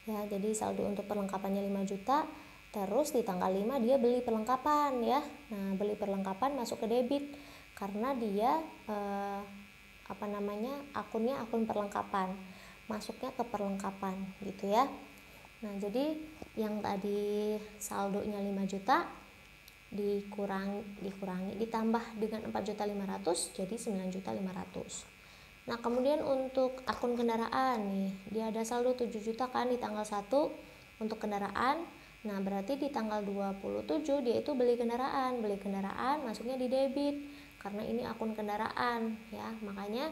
ya. Jadi saldo untuk perlengkapannya 5 juta, Terus di tanggal 5 dia beli perlengkapan ya. Nah, beli perlengkapan masuk ke debit karena dia akunnya akun perlengkapan. Masuknya ke perlengkapan gitu ya. Nah, jadi yang tadi saldonya 5 juta dikurangi ditambah dengan 4.500.000 jadi 9.500.000. Nah, kemudian untuk akun kendaraan nih, dia ada saldo 7 juta kan di tanggal 1 untuk kendaraan. Nah, berarti di tanggal 27 dia itu beli kendaraan masuknya di debit karena ini akun kendaraan ya. Makanya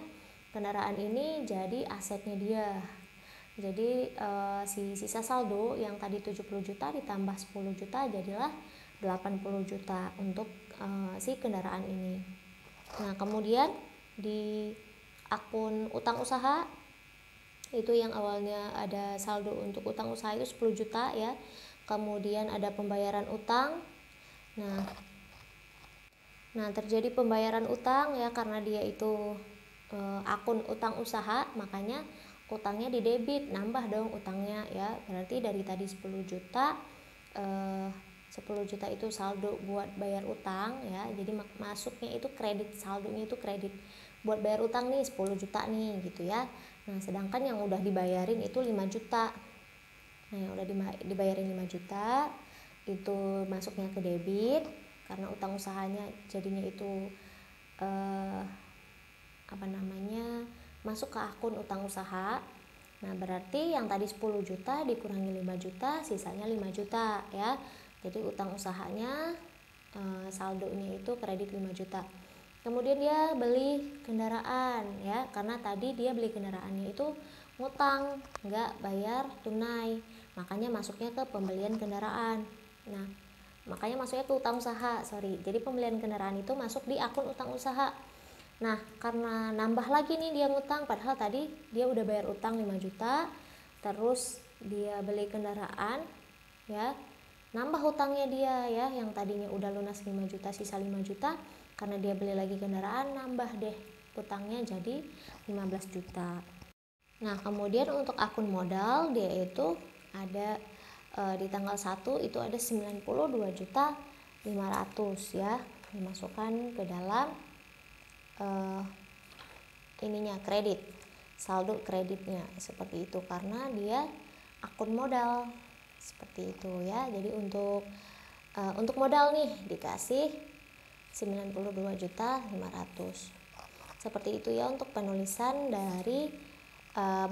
kendaraan ini jadi asetnya dia. Jadi si sisa saldo yang tadi 70 juta ditambah 10 juta jadilah 80 juta untuk si kendaraan ini. Nah, kemudian di akun utang usaha itu yang awalnya ada saldo untuk utang usaha itu 10 juta ya. Kemudian ada pembayaran utang. Nah, terjadi pembayaran utang ya karena dia itu akun utang usaha, makanya utangnya di debit, nambah dong utangnya ya. Berarti dari tadi 10 juta 10 juta itu saldo buat bayar utang ya. Jadi masuknya itu kredit, saldonya itu kredit. Buat bayar utang nih 10 juta nih gitu ya. Nah, sedangkan yang udah dibayarin itu 5 juta. Nah, yang udah dibayarin 5 juta itu masuknya ke debit karena utang usahanya jadinya itu masuk ke akun utang usaha. Nah, berarti yang tadi 10 juta dikurangi 5 juta, sisanya 5 juta ya. Jadi utang usahanya saldonya itu kredit 5 juta. Kemudian dia beli kendaraan ya, karena tadi dia beli kendaraannya itu ngutang, nggak bayar tunai. Makanya masuknya ke pembelian kendaraan. Nah, makanya masuknya ke utang usaha, Jadi pembelian kendaraan itu masuk di akun utang usaha. Nah, karena nambah lagi nih dia ngutang, padahal tadi dia udah bayar utang 5 juta, terus dia beli kendaraan ya, nambah hutangnya dia ya, yang tadinya udah lunas 5 juta sisa 5 juta, karena dia beli lagi kendaraan nambah deh hutangnya jadi 15 juta. Nah, kemudian untuk akun modal dia itu ada di tanggal 1 itu ada 92.500.000 ya, dimasukkan ke dalam kredit, saldo kreditnya seperti itu karena dia akun modal seperti itu ya. Jadi untuk modal nih dikasih 92.500.000 seperti itu ya untuk penulisan dari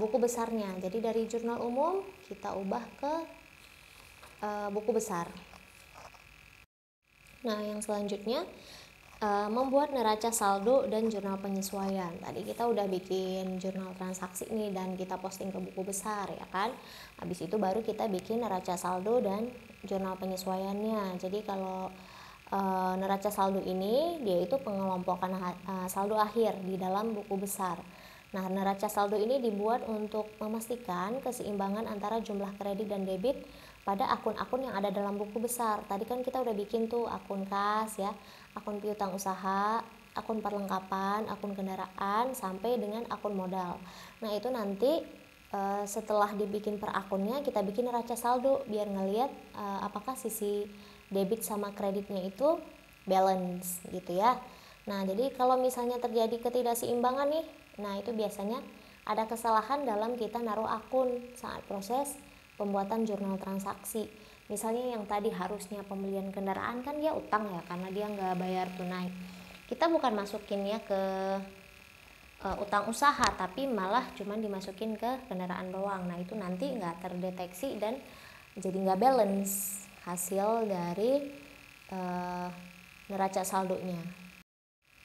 buku besarnya. Jadi dari jurnal umum kita ubah ke buku besar. Nah, yang selanjutnya membuat neraca saldo dan jurnal penyesuaian. Tadi kita udah bikin jurnal transaksi nih dan kita posting ke buku besar ya kan. Habis itu baru kita bikin neraca saldo dan jurnal penyesuaiannya. Jadi kalau neraca saldo ini dia itu pengelompokan saldo akhir di dalam buku besar. Nah, neraca saldo ini dibuat untuk memastikan keseimbangan antara jumlah kredit dan debit pada akun-akun yang ada dalam buku besar. Tadi kan kita udah bikin tuh akun kas ya, akun piutang usaha, akun perlengkapan, akun kendaraan, sampai dengan akun modal. Nah, itu nanti setelah dibikin per akunnya kita bikin neraca saldo biar ngelihat apakah sisi debit sama kreditnya itu balance gitu ya. Nah, jadi kalau misalnya terjadi ketidakseimbangan nih, nah itu biasanya ada kesalahan dalam kita naruh akun saat proses pembuatan jurnal transaksi. Misalnya yang tadi harusnya pembelian kendaraan kan dia utang ya karena dia nggak bayar tunai. Kita bukan masukin ya ke utang usaha, tapi malah cuman dimasukin ke kendaraan doang. Nah, itu nanti nggak terdeteksi dan jadi nggak balance hasil dari neraca saldonya.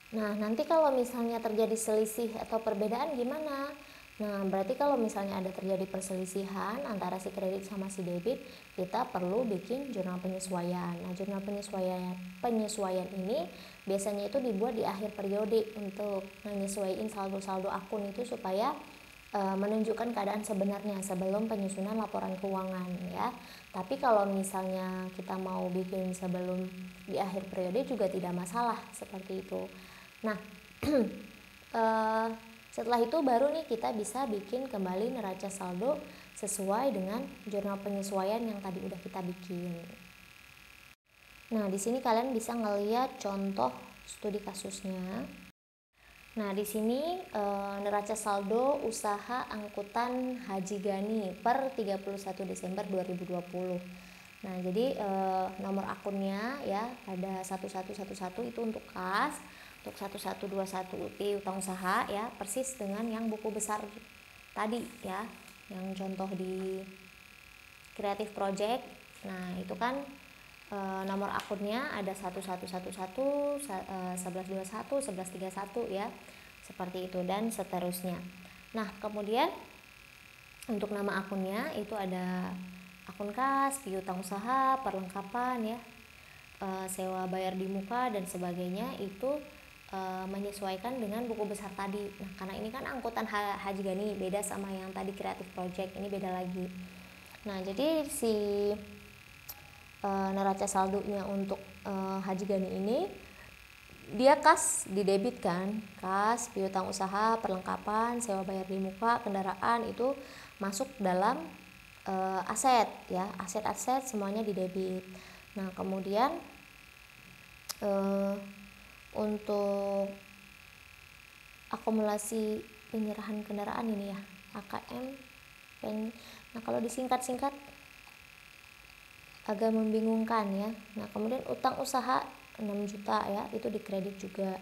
Nah, nanti kalau misalnya terjadi selisih atau perbedaan gimana? Nah, berarti kalau misalnya ada terjadi perselisihan antara si kredit sama si debit, kita perlu bikin jurnal penyesuaian. Nah, jurnal penyesuaian ini biasanya itu dibuat di akhir periode untuk menyesuaikan saldo-saldo akun itu supaya menunjukkan keadaan sebenarnya sebelum penyusunan laporan keuangan ya. Tapi kalau misalnya kita mau bikin sebelum di akhir periode juga tidak masalah seperti itu. Nah, setelah itu baru nih kita bisa bikin kembali neraca saldo sesuai dengan jurnal penyesuaian yang tadi udah kita bikin. Nah, di sini kalian bisa ngeliat contoh studi kasusnya. Nah, di sini neraca saldo usaha angkutan Haji Gani per 31 Desember 2020. Nah, jadi nomor akunnya ya ada 1111 itu untuk kas, untuk 1121 utang usaha ya, persis dengan yang buku besar tadi ya, yang contoh di Creative Project. Nah, itu kan nomor akunnya ada 1111, 1121, 1131 ya. Seperti itu dan seterusnya. Nah, kemudian untuk nama akunnya itu ada akun kas, piutang usaha, perlengkapan ya, sewa bayar di muka dan sebagainya itu menyesuaikan dengan buku besar tadi. Nah, karena ini kan angkutan Haji Gani, beda sama yang tadi Creative Project, ini beda lagi. Nah, jadi si neraca saldonya untuk Haji Gani ini dia kas di debit kan, kas, piutang usaha, perlengkapan, sewa bayar di muka, kendaraan itu masuk dalam aset ya, aset-aset semuanya di debit. Nah, kemudian untuk akumulasi penyerahan kendaraan ini ya, AKM. Nah, kalau disingkat-singkat agak membingungkan ya. Nah, kemudian utang usaha 6 juta ya, itu dikredit juga.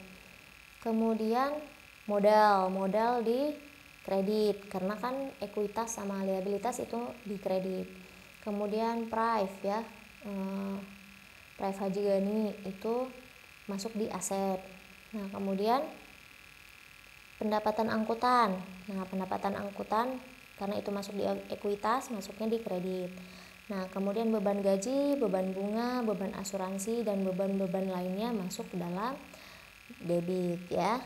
Kemudian modal di kredit karena kan ekuitas sama liabilitas itu dikredit. Kemudian prive ya, prive Haji Gani itu masuk di aset. Nah, kemudian pendapatan angkutan. Nah, pendapatan angkutan karena itu masuk di ekuitas, masuknya di kredit. Nah, kemudian beban gaji, beban bunga, beban asuransi, dan beban-beban lainnya masuk ke dalam debit ya.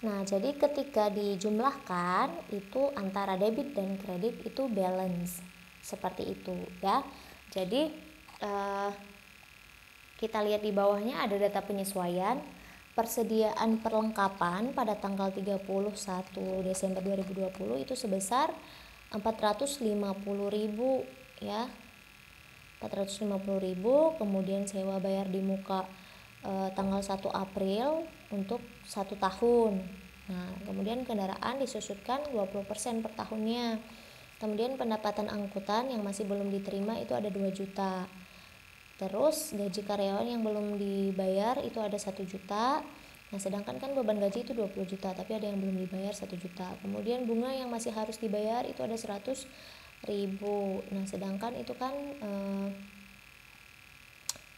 Nah, jadi ketika dijumlahkan itu antara debit dan kredit itu balance. Seperti itu ya. Jadi kita lihat di bawahnya ada data penyesuaian. Persediaan perlengkapan pada tanggal 31 Desember 2020 itu sebesar 450.000 ya. 450.000, kemudian sewa bayar di muka tanggal 1 April untuk 1 tahun. Nah, kemudian kendaraan disusutkan 20% per tahunnya. Kemudian pendapatan angkutan yang masih belum diterima itu ada 2 juta. Terus gaji karyawan yang belum dibayar itu ada 1 juta. Nah, sedangkan kan beban gaji itu 20 juta, tapi ada yang belum dibayar 1 juta. Kemudian bunga yang masih harus dibayar itu ada 100.000. Nah, sedangkan itu kan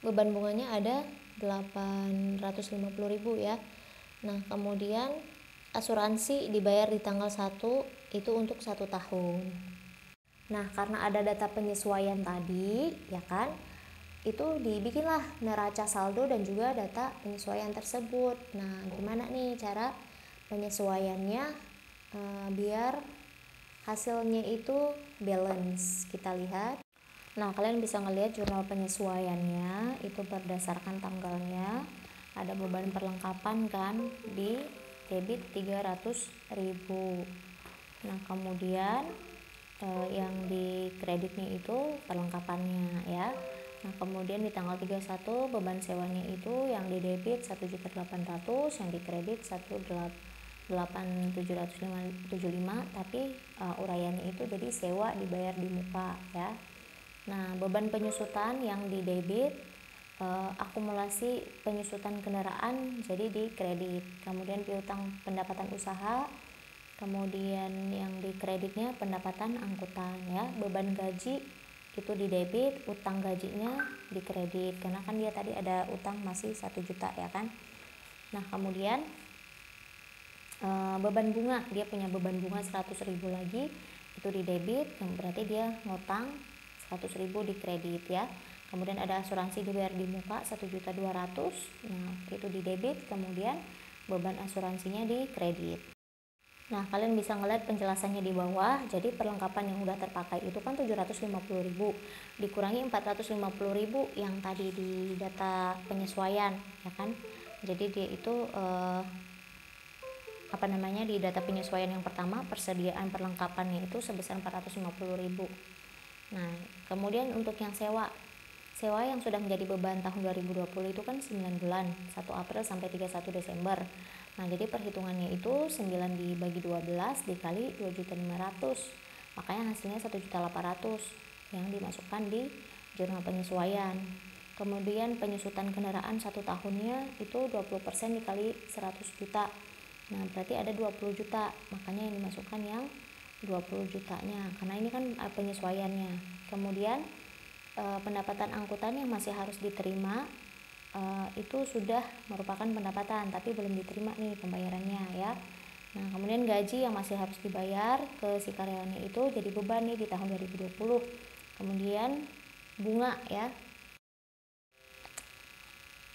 beban bunganya ada 850.000 ya. Nah, kemudian asuransi dibayar di tanggal 1 itu untuk 1 tahun. Nah, karena ada data penyesuaian tadi ya kan, itu dibikinlah neraca saldo dan juga data penyesuaian tersebut. Nah, gimana nih cara penyesuaiannya biar hasilnya itu balance? Kita lihat. Nah, kalian bisa ngelihat jurnal penyesuaiannya itu berdasarkan tanggalnya. Ada beban perlengkapan kan di debit 300.000. Nah, kemudian yang di kreditnya itu perlengkapannya ya. Nah, kemudian di tanggal 31 beban sewanya itu yang di debit 1.800.000, yang di kredit 1.875.000, tapi uraiannya itu jadi sewa dibayar di muka ya. Nah, beban penyusutan yang di debit akumulasi penyusutan kendaraan jadi di kredit. Kemudian piutang pendapatan usaha, kemudian yang di kreditnya pendapatan angkutan ya. Beban gaji itu di debit, utang gajinya di kredit karena kan dia tadi ada utang masih 1 juta ya kan. Nah, kemudian beban bunga, dia punya beban bunga 100.000 lagi itu di debit, yang berarti dia ngutang 100.000 di kredit ya. Kemudian ada asuransi dibayar di muka 1.200.000, nah itu di debit, kemudian beban asuransinya di kredit. Nah, kalian bisa ngeliat penjelasannya di bawah. Jadi perlengkapan yang udah terpakai itu kan 750.000 dikurangi 450.000 yang tadi di data penyesuaian ya kan. Jadi dia itu di data penyesuaian yang pertama persediaan perlengkapannya itu sebesar 450.000. Nah, kemudian untuk yang sewa sewa yang sudah menjadi beban tahun 2020 itu kan 9 bulan, 1 April sampai 31 Desember. Nah, jadi perhitungannya itu 9 dibagi 12 dikali 2.500. Makanya hasilnya 1.800 yang dimasukkan di jurnal penyesuaian. Kemudian penyusutan kendaraan 1 tahunnya itu 20% dikali 100 juta. Nah, berarti ada 20 juta. Makanya yang dimasukkan yang 20 jutanya karena ini kan penyesuaiannya. Kemudian pendapatan angkutan yang masih harus diterima itu sudah merupakan pendapatan tapi belum diterima nih pembayarannya ya. Nah, kemudian gaji yang masih harus dibayar ke si karyawannya itu jadi beban nih di tahun 2020. Kemudian bunga ya.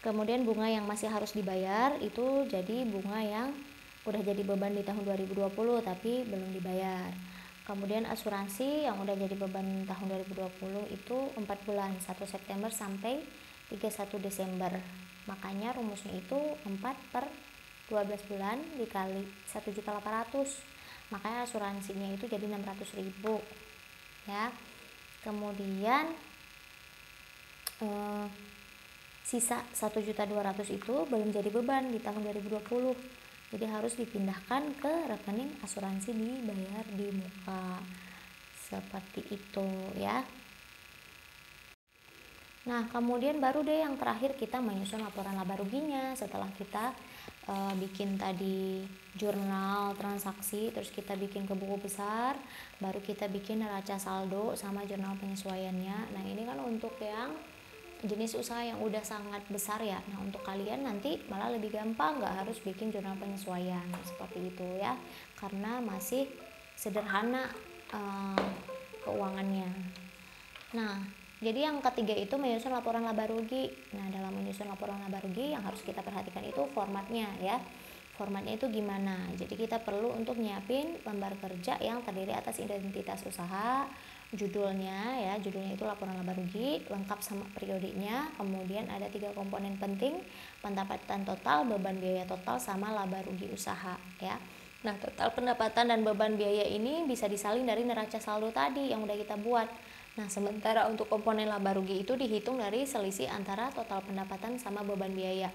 Kemudian bunga yang masih harus dibayar itu jadi bunga yang udah jadi beban di tahun 2020 tapi belum dibayar. Kemudian asuransi yang udah jadi beban tahun 2020 itu 4 bulan, 1 September sampai 31 Desember. Makanya rumusnya itu 4/12 bulan dikali 1.800. Makanya asuransinya itu jadi 600.000 ya. Kemudian sisa 1.200.000 itu belum jadi beban di tahun 2020. Jadi harus dipindahkan ke rekening asuransi dibayar di muka. Seperti itu ya. Nah, kemudian baru deh yang terakhir kita menyusun laporan laba ruginya. Setelah kita bikin tadi jurnal transaksi, terus kita bikin ke buku besar, baru kita bikin neraca saldo sama jurnal penyesuaiannya. Nah, ini kan untuk yang jenis usaha yang udah sangat besar ya. Nah, untuk kalian nanti malah lebih gampang, nggak harus bikin jurnal penyesuaian seperti itu ya, karena masih sederhana keuangannya. Nah, jadi yang ketiga itu menyusun laporan laba rugi. Nah, dalam menyusun laporan laba rugi yang harus kita perhatikan itu formatnya ya. Formatnya itu gimana? Jadi kita perlu untuk nyiapin lembar kerja yang terdiri atas identitas usaha, judulnya ya, judulnya itu laporan laba rugi lengkap sama periodenya. Kemudian ada 3 komponen penting, pendapatan total, beban biaya total, sama laba rugi usaha ya. Nah, total pendapatan dan beban biaya ini bisa disalin dari neraca saldo tadi yang udah kita buat. Nah, sementara untuk komponen laba rugi itu dihitung dari selisih antara total pendapatan sama beban biaya.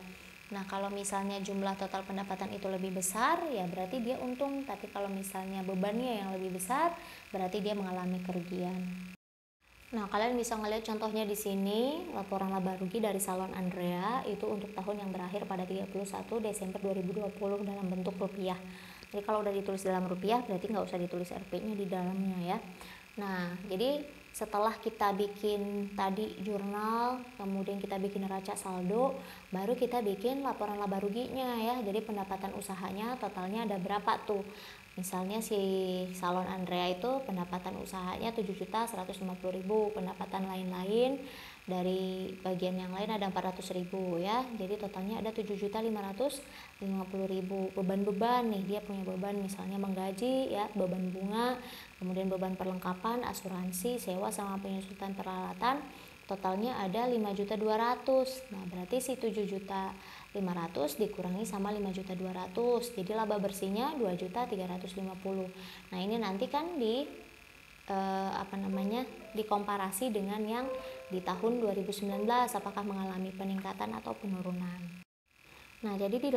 Nah, kalau misalnya jumlah total pendapatan itu lebih besar, ya berarti dia untung. Tapi kalau misalnya bebannya yang lebih besar, berarti dia mengalami kerugian. Nah, kalian bisa ngeliat contohnya di sini, laporan laba rugi dari Salon Andrea itu untuk tahun yang berakhir pada 31 Desember 2020 dalam bentuk rupiah. Jadi kalau udah ditulis dalam rupiah, berarti nggak usah ditulis Rp-nya di dalamnya ya. Nah, jadi setelah kita bikin tadi jurnal, kemudian kita bikin neraca saldo, baru kita bikin laporan laba ruginya ya. Jadi pendapatan usahanya totalnya ada berapa tuh. Misalnya si Salon Andrea itu pendapatan usahanya 7.150.000, pendapatan lain-lain dari bagian yang lain ada 400.000 ya. Jadi totalnya ada 7.550.000. Beban-beban nih, dia punya beban misalnya menggaji ya, beban bunga, kemudian beban perlengkapan, asuransi, sewa sama penyusutan peralatan, totalnya ada 5.200.000. Nah, berarti si 7.500.000 dikurangi sama 5.200.000. Jadi laba bersihnya 2.350.000. Nah, ini nanti kan dikomparasi dengan yang di tahun 2019 apakah mengalami peningkatan atau penurunan. Nah, jadi di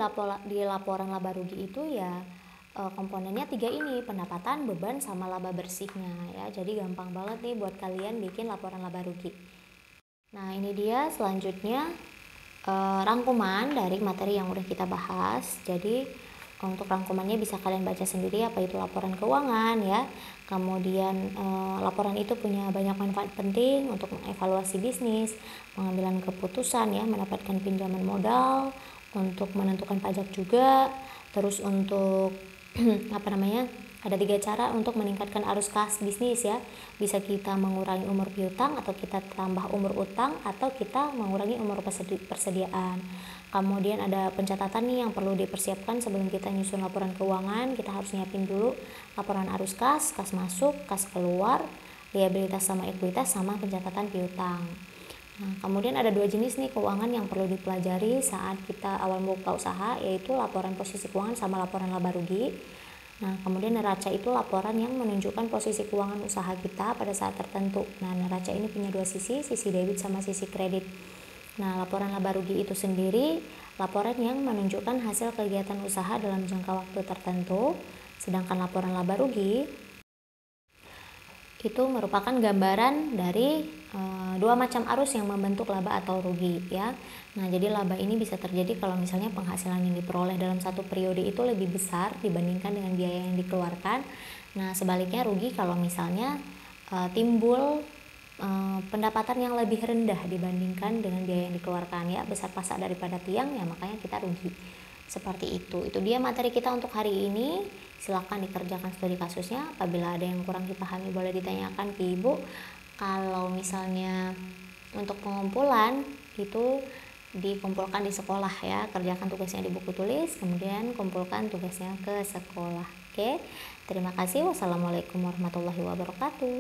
laporan laba rugi itu ya komponennya 3 ini, pendapatan, beban, sama laba bersihnya ya. Jadi gampang banget nih buat kalian bikin laporan laba rugi. Nah, ini dia selanjutnya rangkuman dari materi yang udah kita bahas. Jadi untuk rangkumannya bisa kalian baca sendiri apa itu laporan keuangan ya. Kemudian laporan itu punya banyak manfaat penting untuk mengevaluasi bisnis, pengambilan keputusan ya, mendapatkan pinjaman modal, untuk menentukan pajak juga. Terus untuk ada 3 cara untuk meningkatkan arus kas bisnis ya. Bisa kita mengurangi umur piutang, atau kita tambah umur utang, atau kita mengurangi umur persediaan. Kemudian ada pencatatan nih yang perlu dipersiapkan sebelum kita nyusun laporan keuangan. Kita harus nyiapin dulu laporan arus kas, kas masuk, kas keluar, liabilitas sama ekuitas, sama pencatatan piutang. Nah, kemudian ada 2 jenis nih keuangan yang perlu dipelajari saat kita awal membuka usaha, yaitu laporan posisi keuangan sama laporan laba rugi. Nah, kemudian neraca itu laporan yang menunjukkan posisi keuangan usaha kita pada saat tertentu. Nah, neraca ini punya dua sisi debit sama sisi kredit. Nah, laporan laba rugi itu sendiri laporan yang menunjukkan hasil kegiatan usaha dalam jangka waktu tertentu, sedangkan laporan laba rugi itu merupakan gambaran dari dua macam arus yang membentuk laba atau rugi ya. Nah, jadi laba ini bisa terjadi kalau misalnya penghasilan yang diperoleh dalam satu periode itu lebih besar dibandingkan dengan biaya yang dikeluarkan. Nah, sebaliknya rugi kalau misalnya timbul pendapatan yang lebih rendah dibandingkan dengan biaya yang dikeluarkan ya, besar pasak daripada tiang ya, makanya kita rugi. Seperti itu dia materi kita untuk hari ini. Silakan dikerjakan studi kasusnya. Apabila ada yang kurang dipahami boleh ditanyakan ke ibu. Kalau misalnya untuk pengumpulan itu dikumpulkan di sekolah ya, kerjakan tugasnya di buku tulis, kemudian kumpulkan tugasnya ke sekolah. Oke, terima kasih. Wassalamualaikum warahmatullahi wabarakatuh.